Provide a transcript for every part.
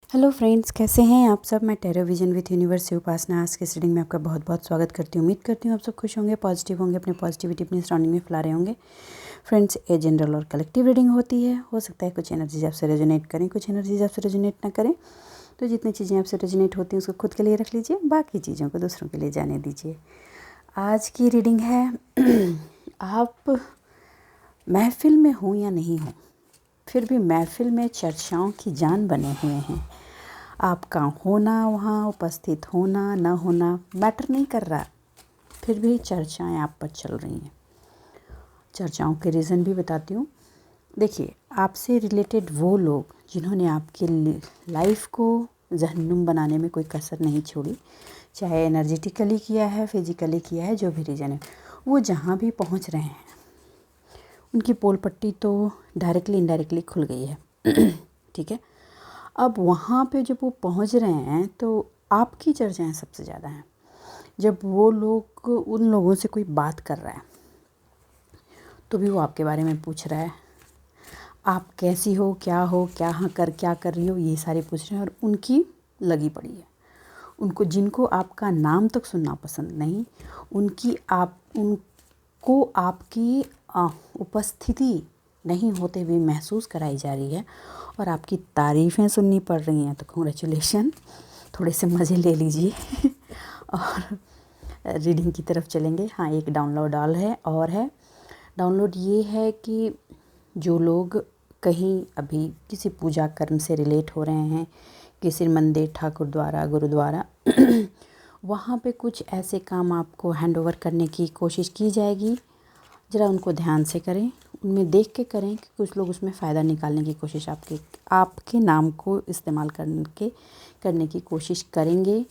Hello friends, कैसे हैं आप सब। मैं टेरो विजन विथ यूनिवर्स से उपासना आज के रीडिंग में आपका बहुत बहुत स्वागत करती हूँ। उम्मीद करती हूँ आप सब खुश होंगे, पॉजिटिव होंगे, अपनी पॉजिटिविटी अपनी सराउंडिंग में फैला रहे होंगे। फ्रेंड्स, ये जनरल और कलेक्टिव रीडिंग होती है। हो सकता है कुछ एनर्जीज आपसे रेजोनेट करें, कुछ एनर्जीज आपसे रेजोनेट ना करें। तो जितनी चीज़ें आपसे रेजोनेट होती हैं उसको खुद के लिए रख लीजिए, बाकी चीज़ों को दूसरों के लिए जाने दीजिए। आज की रीडिंग है आप महफिल में हो या नहीं हो, फिर भी महफिल में चर्चाओं की जान बने हुए हैं। आपका होना, वहाँ उपस्थित होना न होना मैटर नहीं कर रहा, फिर भी चर्चाएं आप पर चल रही हैं। चर्चाओं के रीज़न भी बताती हूँ। देखिए, आपसे रिलेटेड वो लोग जिन्होंने आपके लाइफ को जहन्नुम बनाने में कोई कसर नहीं छोड़ी, चाहे एनर्जेटिकली किया है, फिजिकली किया है, जो भी रीज़न है, वो जहाँ भी पहुँच रहे हैं उनकी पोल पट्टी तो डायरेक्टली इनडायरेक्टली खुल गई है। ठीक है, अब वहाँ पे जब वो पहुँच रहे हैं तो आपकी चर्चाएं सबसे ज़्यादा हैं। जब वो लोग उन लोगों से कोई बात कर रहा है तो भी वो आपके बारे में पूछ रहा है, आप कैसी हो, क्या कर रही हो, ये सारे पूछ रहे हैं। और उनकी लगी पड़ी है, उनको जिनको आपका नाम तक सुनना पसंद नहीं, उनको आपकी उपस्थिति नहीं होते हुए महसूस कराई जा रही है और आपकी तारीफ़ें सुननी पड़ रही हैं। तो कांग्रेचुलेशन, थोड़े से मज़े ले लीजिए और रीडिंग की तरफ चलेंगे। हाँ, एक डाउनलोड ऑल है और है। डाउनलोड ये है कि जो लोग कहीं अभी किसी पूजा कर्म से रिलेट हो रहे हैं, किसी मंदिर, ठाकुर द्वारा, गुरुद्वारा वहाँ पे कुछ ऐसे काम आपको हैंड ओवर करने की कोशिश की जाएगी। ज़रा उनको ध्यान से करें, उनमें देख के करें कि कुछ लोग उसमें फ़ायदा निकालने की कोशिश आपके नाम को इस्तेमाल करने की कोशिश करेंगे।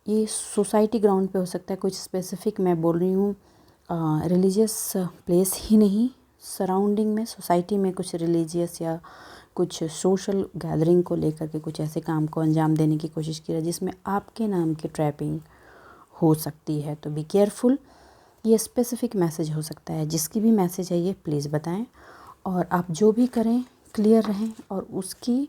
ये सोसाइटी ग्राउंड पे हो सकता है, कुछ स्पेसिफिक मैं बोल रही हूँ रिलीजियस प्लेस ही नहीं, सराउंडिंग में, सोसाइटी में कुछ रिलीजियस या कुछ सोशल गैदरिंग को लेकर के कुछ ऐसे काम को अंजाम देने की कोशिश की है जिसमें आपके नाम की ट्रैपिंग हो सकती है। तो बी केयरफुल। ये स्पेसिफिक मैसेज हो सकता है, जिसकी भी मैसेज है ये प्लीज़ बताएं। और आप जो भी करें क्लियर रहें और उसकी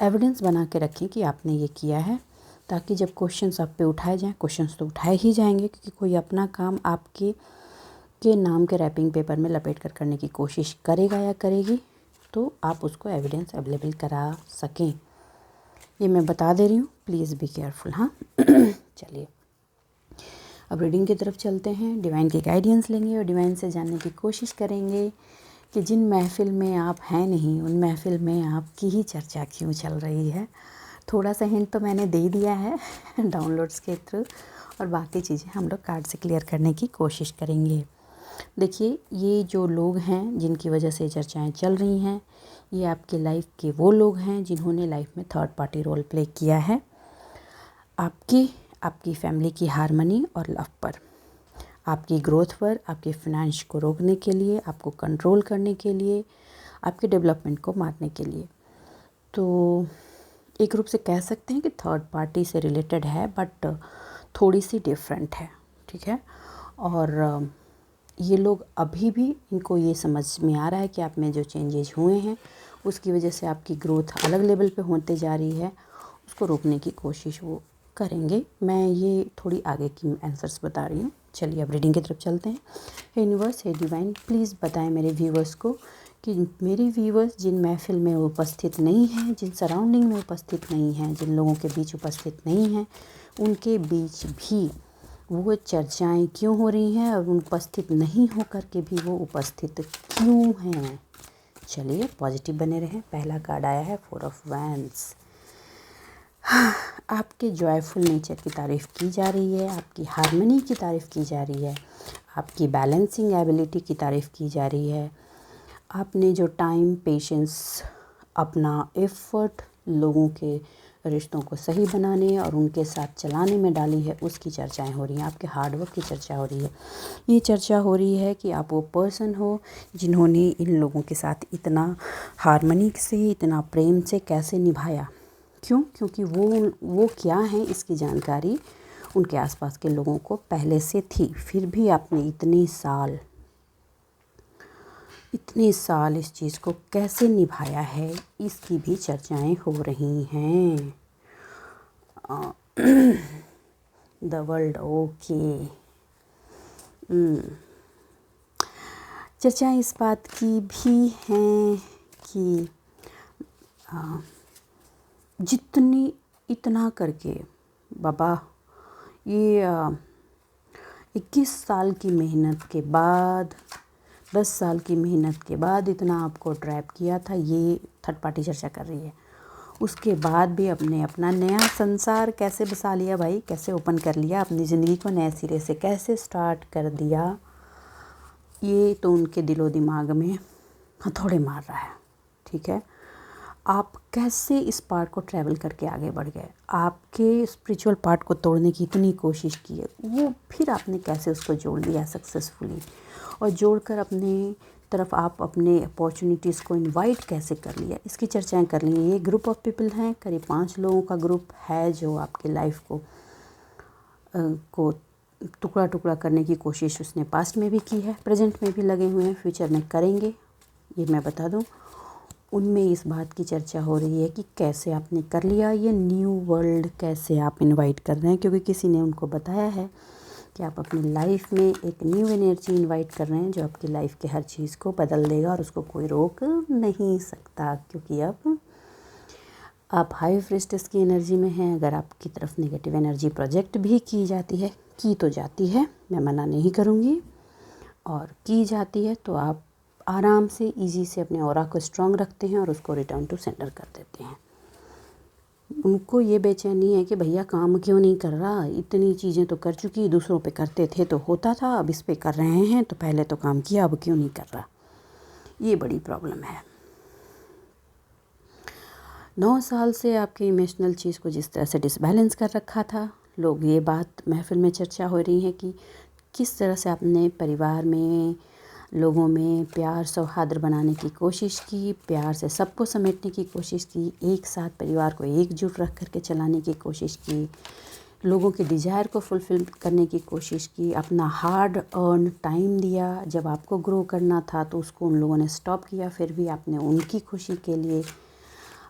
एविडेंस बना के रखें कि आपने ये किया है, ताकि जब क्वेश्चंस आप पे उठाए जाएं, क्वेश्चंस तो उठाए ही जाएंगे क्योंकि कोई अपना काम आपके नाम के रैपिंग पेपर में लपेट कर करने की कोशिश करेगा या करेगी, तो आप उसको एविडेंस अवेलेबल करा सकें। ये मैं बता दे रही हूँ, प्लीज़ बी केयरफुल। हाँ चलिए अब रीडिंग की तरफ चलते हैं। डिवाइन की गाइडेंस लेंगे और डिवाइन से जानने की कोशिश करेंगे कि जिन महफिल में आप हैं नहीं, उन महफिल में आपकी ही चर्चा क्यों चल रही है। थोड़ा सा हिंट तो मैंने दे दिया है डाउनलोड्स के थ्रू, और बाकी चीज़ें हम लोग कार्ड से क्लियर करने की कोशिश करेंगे। देखिए, ये जो लोग हैं जिनकी वजह से चर्चाएं चल रही हैं, ये आपके लाइफ के वो लोग हैं जिन्होंने लाइफ में थर्ड पार्टी रोल प्ले किया है आपकी फैमिली की हार्मनी और लव पर, आपकी ग्रोथ पर, आपके फाइनेंस को रोकने के लिए, आपको कंट्रोल करने के लिए, आपके डेवलपमेंट को मारने के लिए। तो एक रूप से कह सकते हैं कि थर्ड पार्टी से रिलेटेड है, बट थोड़ी सी डिफरेंट है। ठीक है, और ये लोग अभी भी, इनको ये समझ में आ रहा है कि आप में जो चेंजेज हुए हैं उसकी वजह से आपकी ग्रोथ अलग लेवल पे होते जा रही है, उसको रोकने की कोशिश वो करेंगे। मैं ये थोड़ी आगे की आंसर्स बता रही हूँ। चलिए अब रीडिंग की तरफ चलते हैं। हे यूनिवर्स, हे डिवाइन, प्लीज़ बताएं मेरे व्यूवर्स को कि मेरे व्यूवर्स जिन महफिल में उपस्थित नहीं हैं, जिन सराउंडिंग में उपस्थित नहीं हैं, जिन लोगों के बीच उपस्थित नहीं हैं, उनके बीच भी वो चर्चाएं क्यों हो रही हैं और उपस्थित नहीं होकर के भी वो उपस्थित क्यों हैं। चलिए पॉजिटिव बने रहें। पहला कार्ड आया है 4 ऑफ वैंड्स। आपके जॉयफुल नेचर की तारीफ़ की जा रही है, आपकी हार्मनी की तारीफ़ की जा रही है, आपकी बैलेंसिंग एबिलिटी की तारीफ़ की जा रही है। आपने जो टाइम, पेशेंस, अपना एफर्ट लोगों के रिश्तों को सही बनाने और उनके साथ चलाने में डाली है, उसकी चर्चाएं हो रही हैं। आपके हार्डवर्क की चर्चा हो रही है। ये चर्चा हो रही है कि आप वो पर्सन हो जिन्होंने इन लोगों के साथ इतना हार्मनी से, इतना प्रेम से कैसे निभाया। क्यों? क्योंकि वो क्या हैं इसकी जानकारी उनके आसपास के लोगों को पहले से थी, फिर भी आपने इतने साल इतने साल इस चीज़ को कैसे निभाया है, इसकी भी चर्चाएं हो रही हैं। The world okay. चर्चाएं इस बात की भी हैं कि इतना करके बाबा ये 21 साल की मेहनत के बाद, 10 साल की मेहनत के बाद इतना आपको ट्रैप किया था, ये थर्ड पार्टी चर्चा कर रही है। उसके बाद भी अपने अपना नया संसार कैसे बसा लिया भाई, कैसे ओपन कर लिया, अपनी ज़िंदगी को नए सिरे से कैसे स्टार्ट कर दिया, ये तो उनके दिलो दिमाग में हथौड़े मार रहा है। ठीक है, आप कैसे इस पार्ट को ट्रैवल करके आगे बढ़ गए, आपके स्पिरिचुअल पार्ट को तोड़ने की इतनी कोशिश की है, वो फिर आपने कैसे उसको जोड़ लिया सक्सेसफुली, और जोड़कर अपने तरफ आप अपने अपॉर्चुनिटीज़ को इनवाइट कैसे कर लिया, इसकी चर्चाएं कर ली। ये ग्रुप ऑफ पीपल हैं, करीब 5 लोगों का ग्रुप है जो आपके लाइफ को टुकड़ा टुकड़ा करने की कोशिश उसने पास्ट में भी की है, प्रेजेंट में भी लगे हुए हैं, फ्यूचर में करेंगे, ये मैं बता दूं। उनमें इस बात की चर्चा हो रही है कि कैसे आपने कर लिया ये न्यू वर्ल्ड, कैसे आप इनवाइट कर रहे हैं, क्योंकि किसी ने उनको बताया है कि आप अपनी लाइफ में एक न्यू एनर्जी इनवाइट कर रहे हैं जो आपकी लाइफ के हर चीज़ को बदल देगा और उसको कोई रोक नहीं सकता, क्योंकि अब आप हाई प्रीस्टेस की एनर्जी में हैं। अगर आपकी तरफ नेगेटिव एनर्जी प्रोजेक्ट भी की जाती है, की तो जाती है, मैं मना नहीं करूँगी, और की जाती है तो आप आराम से इजी से अपने ऑरा को स्ट्रांग रखते हैं और उसको रिटर्न टू सेंटर कर देते हैं। उनको ये बेचैनी है कि भैया काम क्यों नहीं कर रहा, इतनी चीज़ें तो कर चुकी, दूसरों पे करते थे तो होता था, अब इस पे कर रहे हैं, तो पहले तो काम किया, अब क्यों नहीं कर रहा, ये बड़ी प्रॉब्लम है। 9 साल से आपके इमोशनल चीज़ को जिस तरह से डिसबैलेंस कर रखा था, लोग ये बात महफिल में चर्चा हो रही है कि किस तरह से आपने परिवार में लोगों में प्यार सौहार्द बनाने की कोशिश की, प्यार से सबको समेटने की कोशिश की, एक साथ परिवार को एकजुट रख करके चलाने की कोशिश की, लोगों के डिज़ायर को फुलफ़िल करने की कोशिश की, अपना हार्ड अर्न टाइम दिया, जब आपको ग्रो करना था तो उसको उन लोगों ने स्टॉप किया, फिर भी आपने उनकी खुशी के लिए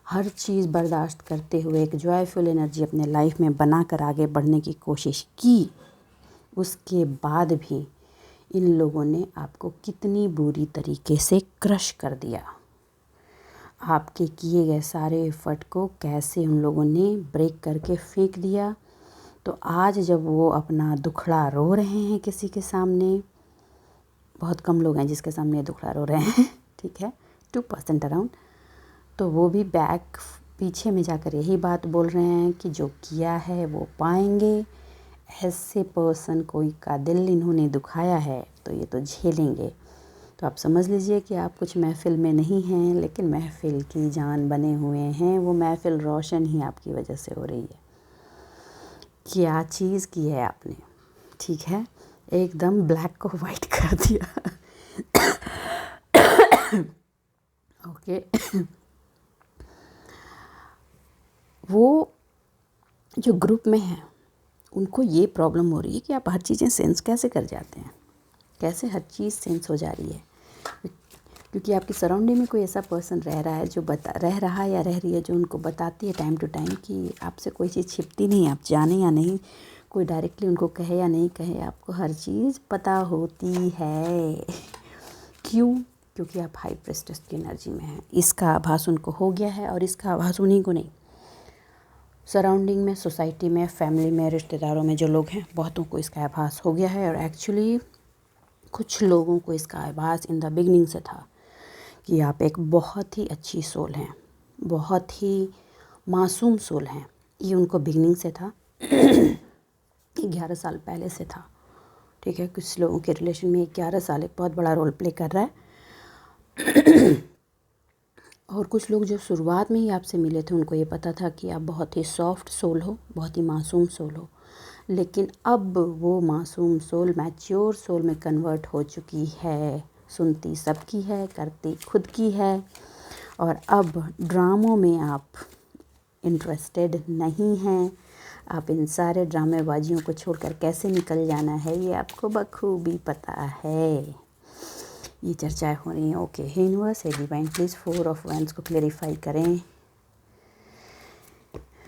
हर चीज़ बर्दाश्त करते हुए एक जॉयफुल एनर्जी अपने लाइफ में बना कर आगे बढ़ने की कोशिश की। उसके बाद भी इन लोगों ने आपको कितनी बुरी तरीके से क्रश कर दिया, आपके किए गए सारे एफर्ट को कैसे उन लोगों ने ब्रेक करके फेंक दिया। तो आज जब वो अपना दुखड़ा रो रहे हैं किसी के सामने, बहुत कम लोग हैं जिसके सामने दुखड़ा रो रहे हैं, ठीक है, 2% अराउंड, तो वो भी बैक पीछे में जाकर यही बात बोल रहे हैं कि जो किया है वो पाएंगे, ऐसे पर्सन कोई का दिल इन्होंने दुखाया है तो ये तो झेलेंगे। तो आप समझ लीजिए कि आप कुछ महफ़िल में नहीं हैं, लेकिन महफ़िल की जान बने हुए हैं, वो महफ़िल रोशन ही आपकी वजह से हो रही है। क्या चीज़ की है आपने, ठीक है, एकदम ब्लैक को वाइट कर दिया। ओके। वो जो ग्रुप में है उनको ये प्रॉब्लम हो रही है कि आप हर चीज़ें सेंस कैसे कर जाते हैं, कैसे हर चीज़ सेंस हो जा रही है, क्योंकि आपकी सराउंडिंग में कोई ऐसा पर्सन रह रहा है जो रह रहा है या रह रही है जो उनको बताती है टाइम टू टाइम कि आपसे कोई चीज़ छिपती नहीं, आप जाने या नहीं, कोई डायरेक्टली उनको कहे या नहीं कहे, आपको हर चीज़ पता होती है। क्यों? क्योंकि आप हाई प्रीस्टेस की एनर्जी में हैं। इसका आभास उनको हो गया है, और इसका आभास उन्हीं को नहीं, सराउंडिंग में, सोसाइटी में, फैमिली में, रिश्तेदारों में जो लोग हैं, बहुतों को इसका आभास हो गया है। और एक्चुअली कुछ लोगों को इसका आभास इन द बिगनिंग से था कि आप एक बहुत ही अच्छी सोल हैं, बहुत ही मासूम सोल हैं, ये उनको बिगनिंग से था। 11 साल पहले से था, ठीक है, कुछ लोगों के रिलेशन में 11 साल एक बहुत बड़ा रोल प्ले कर रहा है। और कुछ लोग जो शुरुआत में ही आपसे मिले थे उनको ये पता था कि आप बहुत ही सॉफ्ट सोल हो, बहुत ही मासूम सोल हो, लेकिन अब वो मासूम सोल मैच्योर सोल में कन्वर्ट हो चुकी है, सुनती सबकी है, करती खुद की है, और अब ड्रामों में आप इंटरेस्टेड नहीं हैं। आप इन सारे ड्रामेबाजियों को छोड़कर कैसे निकल जाना है ये आपको बखूबी पता है। ये चर्चाएं हो रही हैं। Okay, hey universe, hey divine, please 4 of wands को क्लेरिफाई करें।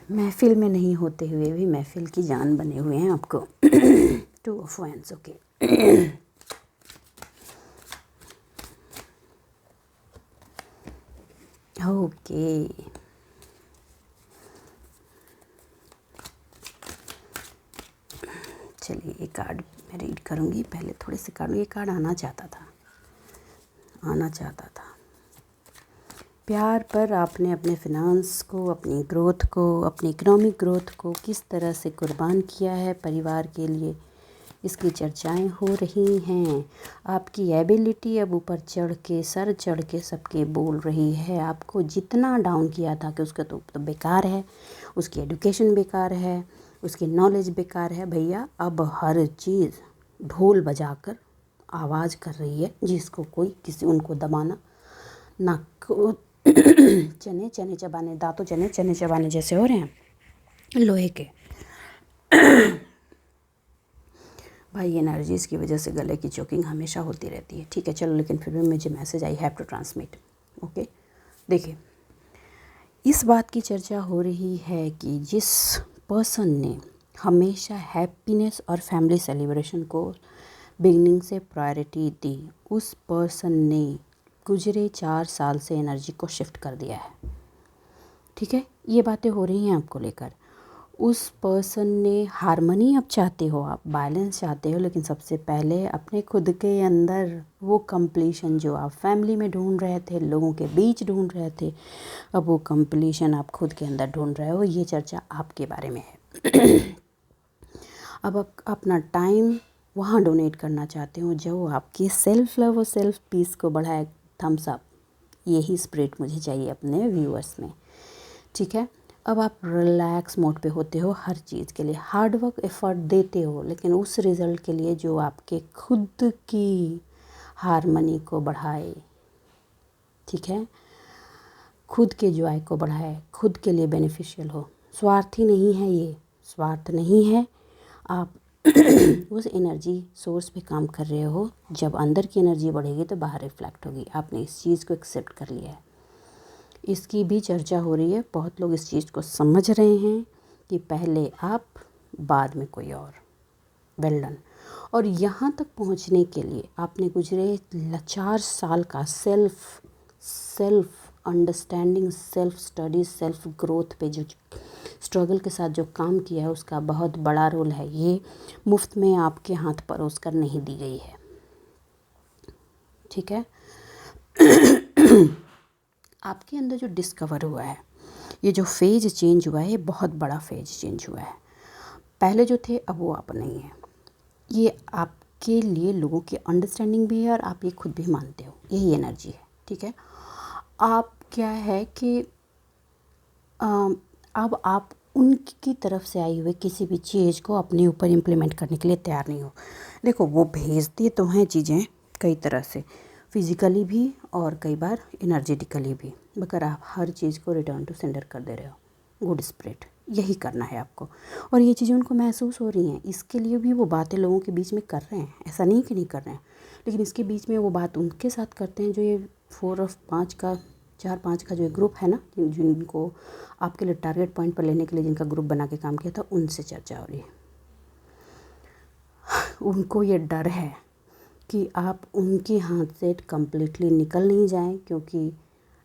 महफिल में नहीं होते हुए भी महफिल की जान बने हुए हैं आपको। 2 ऑफ वैंड्स, ओके। ओके, चलिए ये कार्ड मैं रीड करूँगी। पहले थोड़े से कार्ड, ये कार्ड आना चाहता था। प्यार पर आपने अपने फिनांस को, अपनी ग्रोथ को, अपनी इकोनॉमिक ग्रोथ को किस तरह से कुर्बान किया है परिवार के लिए, इसकी चर्चाएं हो रही हैं। आपकी एबिलिटी अब ऊपर चढ़ के, सर चढ़ के सबके बोल रही है। आपको जितना डाउन किया था कि उसका तो बेकार है, उसकी एजुकेशन बेकार है, उसकी नॉलेज बेकार है। भैया अब हर चीज़ ढोल बजाकर आवाज़ कर रही है, जिसको कोई किसी उनको दबाना ना को चने चबाने, दांतों चने चबाने जैसे हो रहे हैं लोहे के। भाई एनर्जीज़ की वजह से गले की चोकिंग हमेशा होती रहती है। ठीक है, चलो, लेकिन फिर भी मुझे message I have to transmit. Okay, देखिए, इस बात की चर्चा हो रही है कि जिस पर्सन ने हमेशा हैप्पीनेस और फैमिली सेलिब्रेशन को बिगनिंग से प्रायोरिटी दी, उस पर्सन ने गुजरे 4 साल से एनर्जी को शिफ्ट कर दिया है। ठीक है, ये बातें हो रही हैं आपको लेकर। उस पर्सन ने हारमनी अब चाहते हो, आप बैलेंस चाहते हो, लेकिन सबसे पहले अपने खुद के अंदर वो कंप्लीशन जो आप फैमिली में ढूंढ रहे थे, लोगों के बीच ढूंढ रहे थे, अब वो कंप्लीशन आप खुद के अंदर ढूंढ रहे हो। ये चर्चा आपके बारे में है। अब आप अपना टाइम वहाँ डोनेट करना चाहते हो जो आपकी सेल्फ लव और सेल्फ पीस को बढ़ाए। थम्स अप, यही स्पिरिट मुझे चाहिए अपने व्यूअर्स में। ठीक है, अब आप रिलैक्स मोड पे होते हो, हर चीज़ के लिए हार्ड वर्क एफर्ट देते हो, लेकिन उस रिज़ल्ट के लिए जो आपके खुद की हारमनी को बढ़ाए। ठीक है, खुद के जॉय को बढ़ाए, खुद के लिए बेनिफिशियल हो। स्वार्थी नहीं है, ये स्वार्थ नहीं है। आप उस एनर्जी सोर्स पे काम कर रहे हो। जब अंदर की एनर्जी बढ़ेगी तो बाहर रिफ्लेक्ट होगी। आपने इस चीज़ को एक्सेप्ट कर लिया है। इसकी भी चर्चा हो रही है। बहुत लोग इस चीज़ को समझ रहे हैं कि पहले आप, बाद में कोई और। Well done. और यहाँ तक पहुँचने के लिए आपने गुजरे 4 साल का self understanding, self study, self growth पे जो स्ट्रगल के साथ जो काम किया है, उसका बहुत बड़ा रोल है। ये मुफ्त में आपके हाथ परोस कर नहीं दी गई है। ठीक है, आपके अंदर जो डिस्कवर हुआ है, ये जो फेज चेंज हुआ है, ये बहुत बड़ा फेज चेंज हुआ है। पहले जो थे अब वो आप नहीं है। ये आपके लिए लोगों की अंडरस्टैंडिंग भी है और आप ये खुद भी मानते हो, यही एनर्जी है। ठीक है, आप क्या है कि अब आप उनकी तरफ से आई हुई किसी भी चीज़ को अपने ऊपर इम्प्लीमेंट करने के लिए तैयार नहीं हो। देखो, वो भेजती तो हैं चीज़ें कई तरह से, फिज़िकली भी और कई बार एनर्जेटिकली भी, मगर आप हर चीज़ को रिटर्न टू सेंडर कर दे रहे हो। गुड स्पिरिट, यही करना है आपको। और ये चीज़ें उनको महसूस हो रही हैं, इसके लिए भी वो बातें लोगों के बीच में कर रहे हैं। ऐसा नहीं कि नहीं कर रहे हैं, लेकिन इसके बीच में वो बात उनके साथ करते हैं जो ये 4 5 का जो ग्रुप है ना, जिनको आपके लिए टारगेट पॉइंट पर लेने के लिए जिनका ग्रुप बना के काम किया था, उनसे चर्चा हो रही है। उनको ये डर है कि आप उनके हाथ से कम्प्लीटली निकल नहीं जाएं, क्योंकि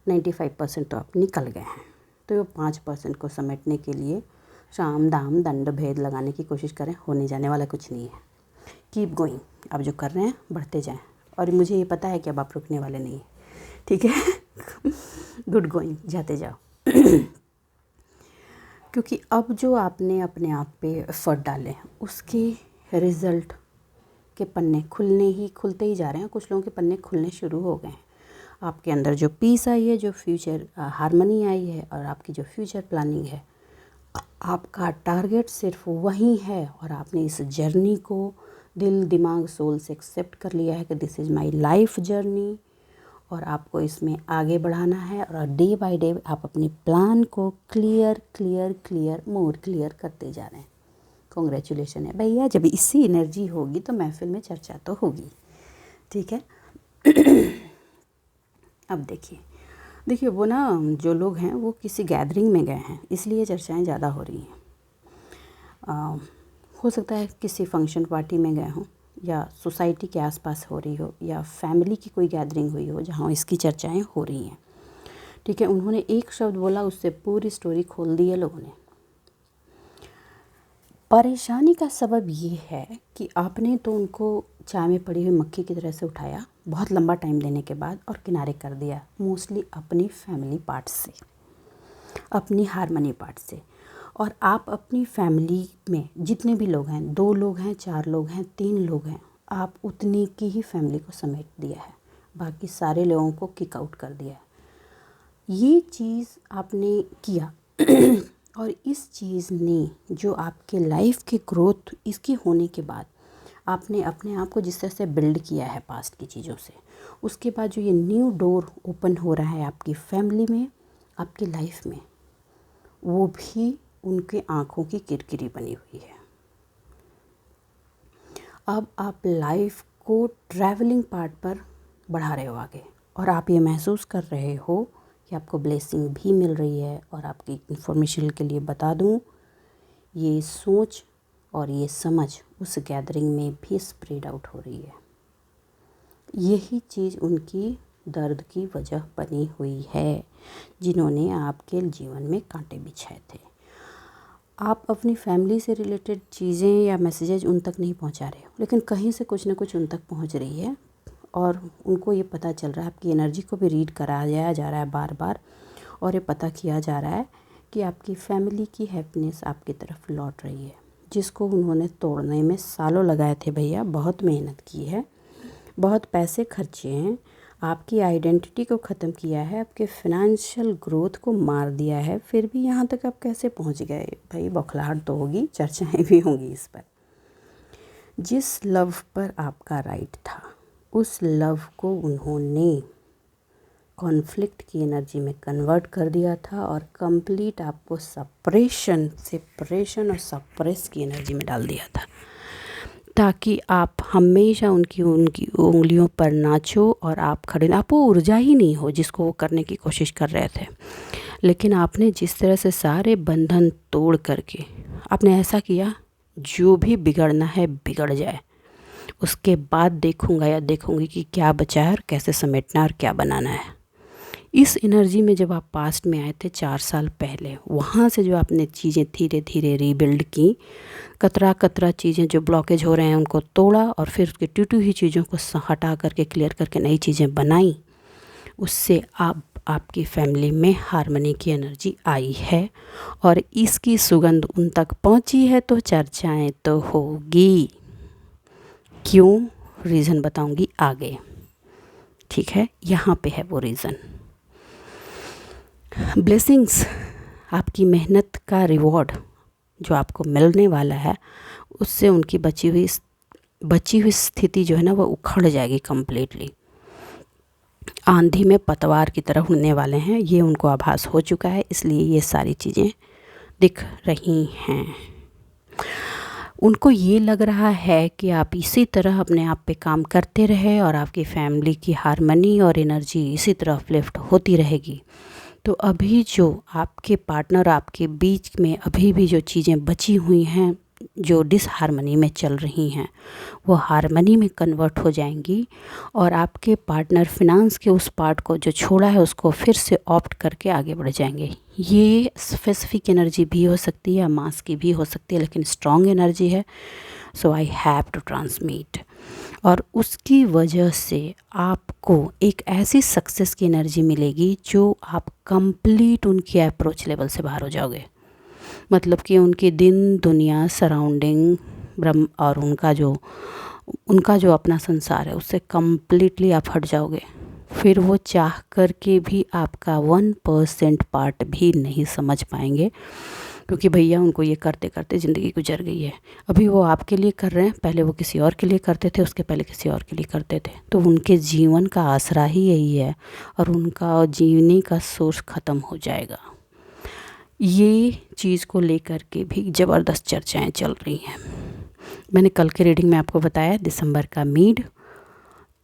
95% तो आप निकल गए हैं। तो वो 5% को समेटने के लिए साम दाम दंड भेद लगाने की कोशिश करें। होने जाने वाला कुछ नहीं है। कीप गोइंग, आप जो कर रहे हैं बढ़ते जाएं। और मुझे ये पता है कि अब आप रुकने वाले नहीं हैं। ठीक है, गुड गोइंग, जाते जाओ। क्योंकि अब जो आपने अपने आप पे एफर्ट डाले हैं, उसके रिज़ल्ट के पन्ने खुलते ही जा रहे हैं। कुछ लोगों के पन्ने खुलने शुरू हो गए हैं। आपके अंदर जो पीस आई है, जो फ्यूचर हारमनी आई है, और आपकी जो फ्यूचर प्लानिंग है, आपका टारगेट सिर्फ वही है। और आपने इस जर्नी को दिल दिमाग सोल से एक्सेप्ट कर लिया है कि this is my life journey, और आपको इसमें आगे बढ़ाना है। और डे बाय डे आप अपने प्लान को मोर क्लियर करते जा रहे हैं। कॉन्ग्रेचुलेशन है भैया। जब इसी एनर्जी होगी तो महफिल में चर्चा तो होगी। ठीक है, अब देखिए वो ना जो लोग हैं वो किसी गैदरिंग में गए हैं, इसलिए चर्चाएं ज़्यादा हो रही हैं। हो सकता है किसी फंक्शन पार्टी में गए हों, या सोसाइटी के आसपास हो रही हो, या फैमिली की कोई गैदरिंग हुई हो जहाँ इसकी चर्चाएं हो रही हैं। ठीक है, उन्होंने एक शब्द बोला, उससे पूरी स्टोरी खोल दी है लोगों ने। परेशानी का सबब ये है कि आपने तो उनको चाय में पड़ी हुई मक्खी की तरह से उठाया बहुत लंबा टाइम देने के बाद और किनारे कर दिया, मोस्टली अपनी फैमिली पार्ट से, अपनी हारमनी पार्ट से। और आप अपनी फैमिली में जितने भी लोग हैं, 2 लोग हैं, 4 लोग हैं, 3 लोग हैं, आप उतनी की ही फैमिली को समेट दिया है, बाकी सारे लोगों को किक आउट कर दिया है। ये चीज़ आपने किया और इस चीज़ ने जो आपके लाइफ की ग्रोथ इसकी होने के बाद आपने अपने आप को जिस तरह से बिल्ड किया है पास्ट की चीज़ों से, उसके बाद जो ये न्यू डोर ओपन हो रहा है आपकी फैमिली में, आपकी लाइफ में, वो भी उनके आँखों की किरकिरी बनी हुई है। अब आप लाइफ को ट्रैवलिंग पार्ट पर बढ़ा रहे हो आगे, और आप ये महसूस कर रहे हो कि आपको ब्लेसिंग भी मिल रही है। और आपकी इन्फॉर्मेशन के लिए बता दूं, ये सोच और ये समझ उस गैदरिंग में भी स्प्रेड आउट हो रही है। यही चीज़ उनकी दर्द की वजह बनी हुई है, जिन्होंने आपके जीवन में कांटे बिछाए थे। आप अपनी फैमिली से रिलेटेड चीज़ें या मैसेजेज उन तक नहीं पहुंचा रहे हो, लेकिन कहीं से कुछ ना कुछ उन तक पहुंच रही है, और उनको ये पता चल रहा है, आपकी एनर्जी को भी रीड कराया जा रहा है बार बार, और ये पता किया जा रहा है कि आपकी फैमिली की हैप्पीनेस आपकी तरफ लौट रही है, जिसको उन्होंने तोड़ने में सालों लगाए थे भैया, बहुत मेहनत की है, बहुत पैसे खर्चे हैं, आपकी आइडेंटिटी को ख़त्म किया है, आपके फाइनेंशियल ग्रोथ को मार दिया है, फिर भी यहाँ तक आप कैसे पहुँच गए भाई? बौखलाहट तो होगी, चर्चाएं भी होंगी इस पर। जिस लव पर आपका राइट था, उस लव को उन्होंने कॉन्फ्लिक्ट की एनर्जी में कन्वर्ट कर दिया था, और कंप्लीट आपको सेपरेशन और सप्रेस की एनर्जी में डाल दिया था, ताकि आप हमेशा उनकी उंगलियों पर नाचो और आप खड़े, आपको ऊर्जा ही नहीं हो जिसको वो करने की कोशिश कर रहे थे। लेकिन आपने जिस तरह से सारे बंधन तोड़ करके आपने ऐसा किया, जो भी बिगड़ना है बिगड़ जाए, उसके बाद देखूंगा या देखूंगी कि क्या बचा है और कैसे समेटना और क्या बनाना है। इस एनर्जी में जब आप पास्ट में आए थे 4 साल पहले, वहाँ से जो आपने चीज़ें धीरे धीरे रीबिल्ड की, कतरा कतरा चीज़ें जो ब्लॉकेज हो रहे हैं उनको तोड़ा, और फिर उसकी टूटी हुई चीज़ों को हटा करके क्लियर करके नई चीज़ें बनाई, उससे आपकी फैमिली में हारमनी की एनर्जी आई है, और इसकी सुगंध उन तक पहुंची है, तो चर्चाएं तो होगी। क्यों? रीज़न बताऊंगी आगे, ठीक है? यहाँ पे है वो रीज़न। ब्लेसिंग्स, आपकी मेहनत का रिवॉर्ड जो आपको मिलने वाला है, उससे उनकी बची हुई स्थिति जो है ना, वो उखड़ जाएगी कम्प्लीटली। आंधी में पतवार की तरह उड़ने वाले हैं, ये उनको आभास हो चुका है, इसलिए ये सारी चीज़ें दिख रही हैं। उनको ये लग रहा है कि आप इसी तरह अपने आप पे काम करते रहे, और आपकी फैमिली की हारमनी और एनर्जी इसी तरह अपलिफ्ट होती रहेगी। तो अभी जो आपके पार्टनर आपके बीच में अभी भी जो चीज़ें बची हुई हैं, जो डिसहारमनी में चल रही हैं, वो हारमनी में कन्वर्ट हो जाएंगी, और आपके पार्टनर फिनांस के उस पार्ट को जो छोड़ा है उसको फिर से ऑप्ट करके आगे बढ़ जाएंगे। ये स्पेसिफिक एनर्जी भी हो सकती है, मास की भी हो सकती है, लेकिन स्ट्रॉन्ग एनर्जी है, सो आई हैव टू ट्रांसमिट। और उसकी वजह से आपको एक ऐसी सक्सेस की एनर्जी मिलेगी जो आप कंप्लीट उनकी अप्रोच लेवल से बाहर हो जाओगे। मतलब कि उनकी दिन दुनिया सराउंडिंग ब्रह्म और उनका जो अपना संसार है, उससे कंप्लीटली आप हट जाओगे। फिर वो चाह करके भी आपका 1% पार्ट भी नहीं समझ पाएंगे, क्योंकि भैया उनको ये करते करते ज़िंदगी गुजर गई है। अभी वो आपके लिए कर रहे हैं, पहले वो किसी और के लिए करते थे, उसके पहले किसी और के लिए करते थे। तो उनके जीवन का आसरा ही यही है, और उनका जीवने का सोर्स ख़त्म हो जाएगा। ये चीज़ को लेकर के भी ज़बरदस्त चर्चाएं चल रही हैं। मैंने कल के रीडिंग में आपको बताया दिसंबर का मीड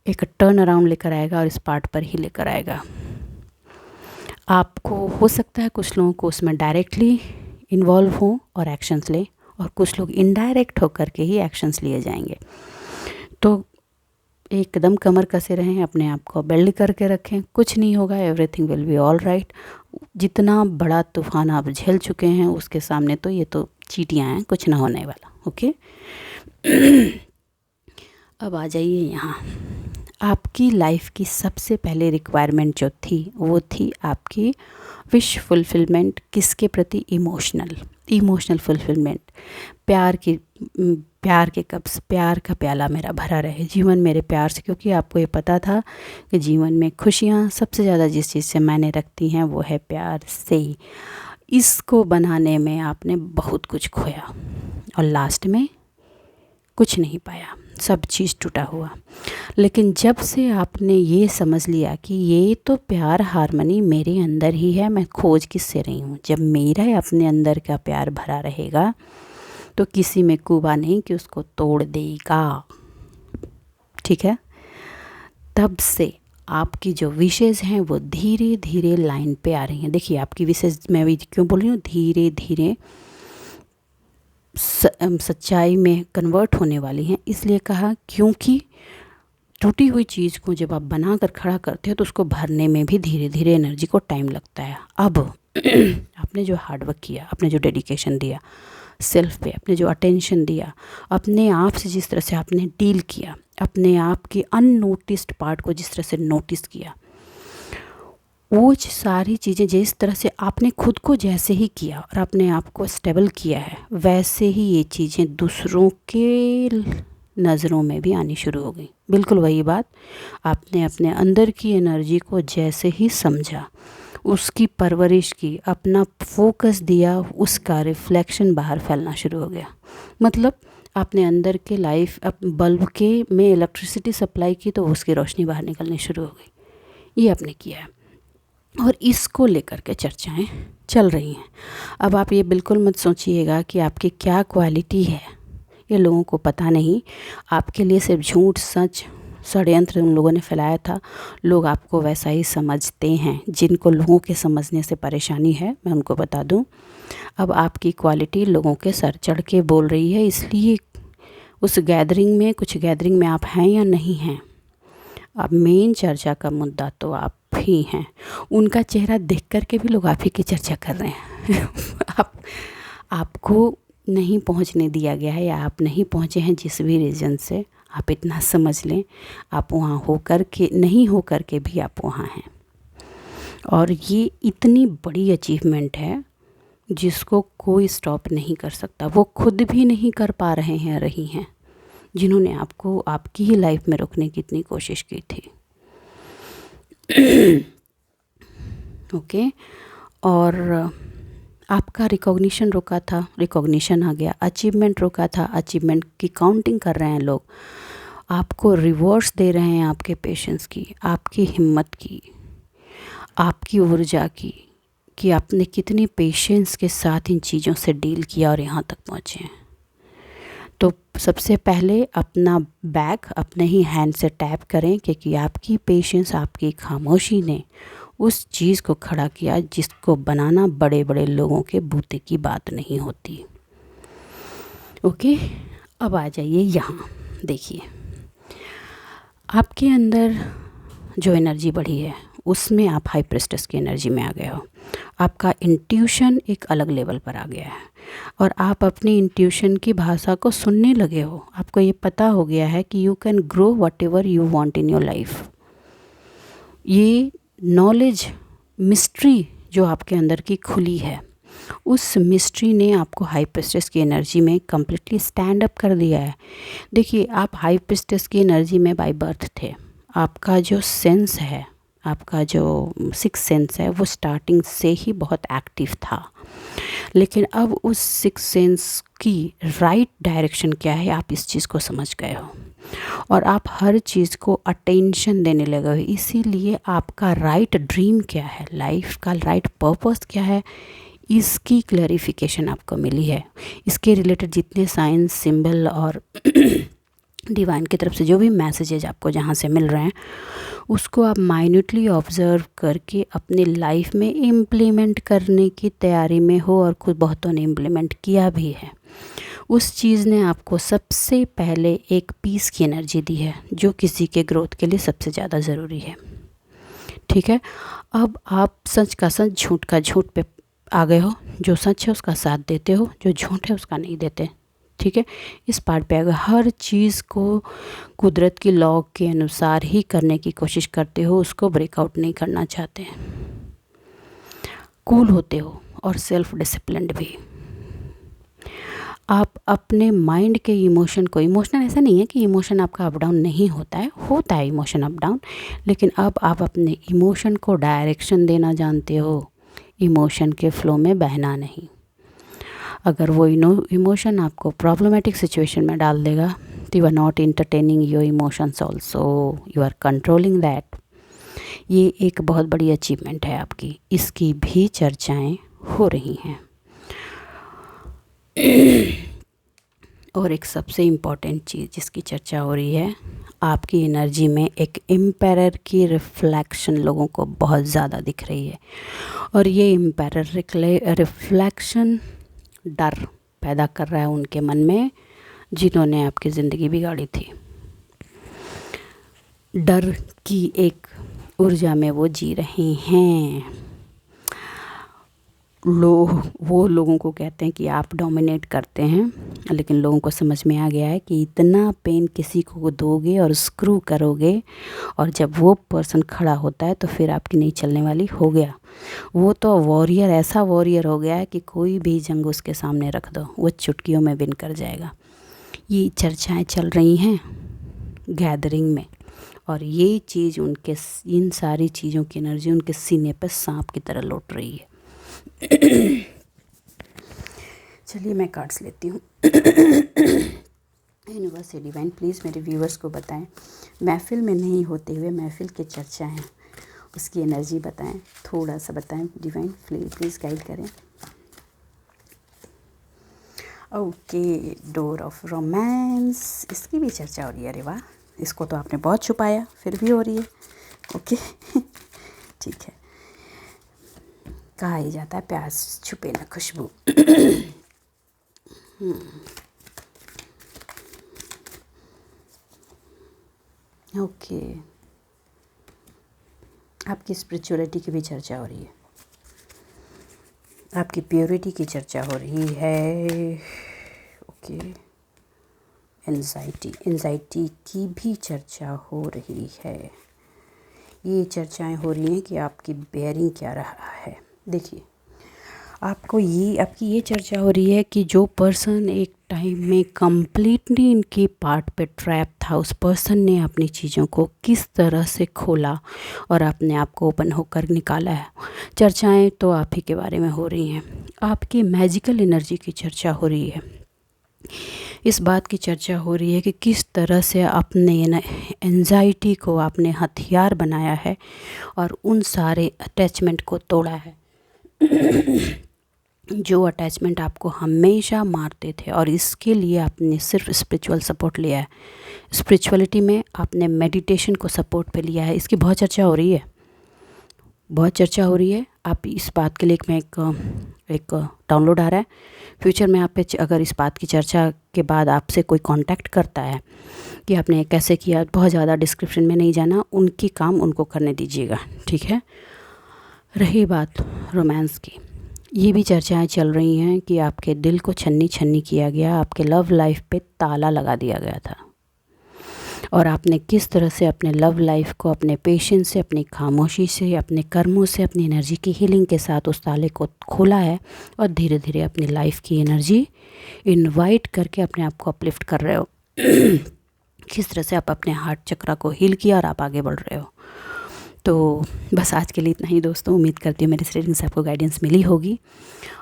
एक टर्न अराउंड लेकर आएगा और इस पार्ट पर ही लेकर आएगा। आपको हो सकता है कुछ लोगों को उसमें डायरेक्टली इन्वॉल्व हों और एक्शंस लें, और कुछ लोग इनडायरेक्ट होकर के ही एक्शंस लिए जाएंगे। तो एकदम कमर कसे रहें, अपने आप को बिल्ड करके रखें, कुछ नहीं होगा, everything will be all right. जितना बड़ा तूफान आप झेल चुके हैं उसके सामने तो ये तो चींटियां हैं, कुछ ना होने वाला। ओके अब आ जाइए यहाँ। आपकी लाइफ की सबसे पहले रिक्वायरमेंट जो थी वो थी आपकी विश फुलफिलमेंट। किसके प्रति? Emotional fulfilment. प्यार के कब्ज़, प्यार का प्याला मेरा भरा रहे, जीवन मेरे प्यार से। क्योंकि आपको ये पता था कि जीवन में खुशियाँ सबसे ज़्यादा जिस चीज़ से मायने रखती हैं वो है प्यार से। इसको बनाने में आपने बहुत कुछ खोया और लास्ट में कुछ नहीं पाया, सब चीज़ टूटा हुआ। लेकिन जब से आपने ये समझ लिया कि ये तो प्यार हारमनी मेरे अंदर ही है, मैं खोज किससे रही हूँ, जब मेरा अपने अंदर का प्यार भरा रहेगा तो किसी में कुबा नहीं कि उसको तोड़ देगा। ठीक है, तब से आपकी जो विशेज़ हैं वो धीरे धीरे लाइन पे आ रही हैं। देखिए आपकी विशेज़, मैं भी क्यों बोल रही हूँ, धीरे धीरे सच्चाई में कन्वर्ट होने वाली हैं। इसलिए कहा क्योंकि टूटी हुई चीज़ को जब आप बना कर खड़ा करते हो तो उसको भरने में भी धीरे धीरे एनर्जी को टाइम लगता है। अब आपने जो हार्डवर्क किया, आपने जो डेडिकेशन दिया सेल्फ पे, आपने जो अटेंशन दिया, अपने आप से जिस तरह से आपने डील किया, अपने आप के अननोटिस्ड पार्ट को जिस तरह से नोटिस किया, वो सारी चीज़ें जिस तरह से आपने खुद को जैसे ही किया और अपने आप को स्टेबल किया है, वैसे ही ये चीज़ें दूसरों के नज़रों में भी आनी शुरू हो गई। बिल्कुल वही बात, आपने अपने अंदर की एनर्जी को जैसे ही समझा, उसकी परवरिश की, अपना फोकस दिया, उसका रिफ्लेक्शन बाहर फैलना शुरू हो गया। मतलब आपने अंदर के लाइफ बल्ब के में इलेक्ट्रिसिटी सप्लाई की तो उसकी रोशनी बाहर निकलनी शुरू हो गई। ये आपने किया है और इसको लेकर के चर्चाएं चल रही हैं। अब आप ये बिल्कुल मत सोचिएगा कि आपकी क्या क्वालिटी है, ये लोगों को पता नहीं। आपके लिए सिर्फ झूठ सच षड्यंत्र उन लोगों ने फैलाया था। लोग आपको वैसा ही समझते हैं। जिनको लोगों के समझने से परेशानी है, मैं उनको बता दूं, अब आपकी क्वालिटी लोगों के सर चढ़ के बोल रही है। इसलिए उस गैदरिंग में, कुछ गैदरिंग में आप हैं या नहीं हैं, अब मेन चर्चा का मुद्दा तो आप ही हैं। उनका चेहरा देख कर के भी लोग आप ही की चर्चा कर रहे हैं। आपको नहीं पहुंचने दिया गया है, या आप नहीं पहुंचे हैं जिस भी रीज़न से, आप इतना समझ लें, आप वहाँ हो कर के, नहीं हो कर के भी आप वहाँ हैं। और ये इतनी बड़ी अचीवमेंट है जिसको कोई स्टॉप नहीं कर सकता। वो खुद भी नहीं कर पा रहे हैं, रही हैं, जिन्होंने आपको आपकी ही लाइफ में रोकने की इतनी कोशिश की थी। ओके और आपका रिकॉग्निशन रोका था, रिकॉग्निशन आ गया। अचीवमेंट रोका था, अचीवमेंट की काउंटिंग कर रहे हैं लोग। आपको रिवॉर्ड्स दे रहे हैं आपके पेशेंस की, आपकी हिम्मत की, आपकी ऊर्जा की, कि आपने कितनी पेशेंस के साथ इन चीज़ों से डील किया और यहाँ तक पहुँचे हैं। तो सबसे पहले अपना बैग अपने ही हैंड से टैप करें, क्योंकि आपकी पेशेंस, आपकी खामोशी ने उस चीज़ को खड़ा किया जिसको बनाना बड़े बड़े लोगों के बूते की बात नहीं होती। ओके, अब आ जाइए यहाँ। देखिए आपके अंदर जो एनर्जी बढ़ी है उसमें आप हाई प्रेस्टेस की एनर्जी में आ गए हो। आपका इंट्यूशन एक अलग लेवल पर आ गया है और आप अपनी इंट्यूशन की भाषा को सुनने लगे हो। आपको ये पता हो गया है कि you can grow what ever you want in your life. ये नॉलेज, मिस्ट्री जो आपके अंदर की खुली है, उस मिस्ट्री ने आपको हाई प्रेस्टेस की एनर्जी में कम्प्लीटली स्टैंड अप कर दिया है। देखिए आप हाई प्रेस्टेस की एनर्जी में बाय बर्थ थे। आपका जो सेंस है, आपका जो सिक्स सेंस है, वो स्टार्टिंग से ही बहुत एक्टिव था। लेकिन अब उस सिक्स सेंस की राइट डायरेक्शन क्या है, आप इस चीज़ को समझ गए हो और आप हर चीज़ को अटेंशन देने लगे हो। इसीलिए आपका राइट ड्रीम क्या है, लाइफ का राइट पर्पस क्या है, इसकी क्लैरिफिकेशन आपको मिली है। इसके रिलेटेड जितने साइंस, सिंबल और डिवाइन की तरफ से जो भी मैसेजेज आपको जहाँ से मिल रहे हैं उसको आप माइन्यूटली ऑब्ज़र्व करके अपनी लाइफ में इम्प्लीमेंट करने की तैयारी में हो, और खुद बहुतों ने इम्प्लीमेंट किया भी है। उस चीज़ ने आपको सबसे पहले एक पीस की एनर्जी दी है, जो किसी के ग्रोथ के लिए सबसे ज़्यादा ज़रूरी है। ठीक है, अब आप सच का सच, झूठ का झूठ पे आ गए हो। जो सच है उसका साथ देते हो, जो झूठ है उसका नहीं देते। ठीक है, इस पार्ट पे अगर हर चीज़ को कुदरत की लॉ के अनुसार ही करने की कोशिश करते हो, उसको ब्रेकआउट नहीं करना चाहते, कूल होते हो और सेल्फ डिसिप्लिन्ड भी। आप अपने माइंड के इमोशन को, इमोशनल ऐसा नहीं है कि इमोशन आपका अप डाउन नहीं होता है इमोशन अप डाउन, लेकिन अब आप अपने इमोशन को डायरेक्शन देना जानते हो, इमोशन के फ्लो में बहना नहीं। अगर वो इमोशन आपको प्रॉब्लमेटिक सिचुएशन में डाल देगा तो you are not entertaining your emotions also, you are controlling that. ये एक बहुत बड़ी अचीवमेंट है आपकी, इसकी भी चर्चाएं हो रही हैं। और एक सबसे इम्पॉर्टेंट चीज़ जिसकी चर्चा हो रही है, आपकी एनर्जी में एक एम्पायर की रिफ्लेक्शन लोगों को बहुत ज़्यादा दिख रही है, और ये एम्पायर रिफ्लेक्शन डर पैदा कर रहा है उनके मन में जिन्होंने आपकी ज़िंदगी बिगाड़ी थी। डर की एक ऊर्जा में वो जी रहे हैं। वो लोगों को कहते हैं कि आप डोमिनेट करते हैं, लेकिन लोगों को समझ में आ गया है कि इतना पेन किसी को दोगे और स्क्रू करोगे, और जब वो पर्सन खड़ा होता है तो फिर आपकी नहीं चलने वाली। हो गया वो तो वॉरियर, ऐसा वॉरियर हो गया है कि कोई भी जंग उसके सामने रख दो वो चुटकियों में विन कर जाएगा। ये चर्चाएं चल रही हैं गैदरिंग में, और ये चीज़ उनके, इन सारी चीज़ों की एनर्जी उनके सीने पर सांप की तरह लौट रही है। चलिए मैं कार्ड्स लेती हूँ। यूनिवर्स डिवाइन प्लीज़ मेरे व्यूअर्स को बताएं, महफिल में नहीं होते हुए महफिल की चर्चा है उसकी एनर्जी बताएं, थोड़ा सा बताएं डिवाइन, प्लीज़ गाइड करें। ओके, डोर ऑफ रोमांस, इसकी भी चर्चा हो रही है। अरे वाह, इसको तो आपने बहुत छुपाया, फिर भी हो रही है। ओके ठीक है, कहा ही जाता है प्यार छुपे न खुशबू। ओके, आपकी स्पिरिचुअलिटी की भी चर्चा हो रही है, आपकी प्योरिटी की चर्चा हो रही है। ओके, एंजाइटी की भी चर्चा हो रही है। ये चर्चाएं हो रही हैं कि आपकी बेयरिंग क्या रहा है। देखिए, आपकी ये चर्चा हो रही है कि जो पर्सन एक टाइम में कम्प्लीटली इनकी पार्ट पे ट्रैप था, उस पर्सन ने अपनी चीज़ों को किस तरह से खोला और अपने आप को ओपन होकर निकाला है। चर्चाएं तो आप ही के बारे में हो रही हैं, आपकी मैजिकल एनर्जी की चर्चा हो रही है। इस बात की चर्चा हो रही है कि किस तरह से अपने एंजाइटी को आपने हथियार बनाया है और उन सारे अटैचमेंट को तोड़ा है जो अटैचमेंट आपको हमेशा मारते थे, और इसके लिए आपने सिर्फ स्पिरिचुअल सपोर्ट लिया है। स्पिरिचुअलिटी में आपने मेडिटेशन को सपोर्ट पे लिया है। इसकी बहुत चर्चा हो रही है, बहुत चर्चा हो रही है। आप इस बात के लिए एक डाउनलोड आ रहा है। फ्यूचर में आप पे अगर इस बात की चर्चा के बाद आपसे कोई कांटेक्ट करता है कि आपने कैसे किया, बहुत ज़्यादा डिस्क्रिप्शन में नहीं जाना, उनकी काम उनको करने दीजिएगा, ठीक है। रही बात रोमांस की, ये भी चर्चाएं चल रही हैं कि आपके दिल को छन्नी छन्नी किया गया, आपके लव लाइफ पे ताला लगा दिया गया था, और आपने किस तरह से अपने लव लाइफ को अपने पेशेंस से, अपनी खामोशी से, अपने कर्मों से, अपनी एनर्जी की हीलिंग के साथ उस ताले को खोला है, और धीरे धीरे अपनी लाइफ की एनर्जी इनवाइट करके अपने आप को अपलिफ्ट कर रहे हो। किस तरह से आप अपने हार्ट चक्रा को हील किया और आप आगे बढ़ रहे हो। तो बस आज के लिए इतना ही दोस्तों। उम्मीद करती हूँ मेरी रीडिंग से आपको गाइडेंस मिली होगी,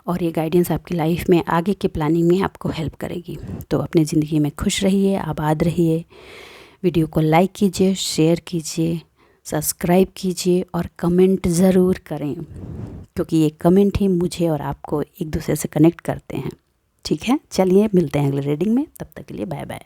और ये गाइडेंस आपकी लाइफ में आगे के प्लानिंग में आपको हेल्प करेगी। तो अपनी ज़िंदगी में खुश रहिए, आबाद रहिए। वीडियो को लाइक कीजिए, शेयर कीजिए, सब्सक्राइब कीजिए और कमेंट ज़रूर करें, क्योंकि ये कमेंट ही मुझे और आपको एक दूसरे से कनेक्ट करते हैं, ठीक है। चलिए मिलते हैं अगले रीडिंग में, तब तक के लिए बाय बाय।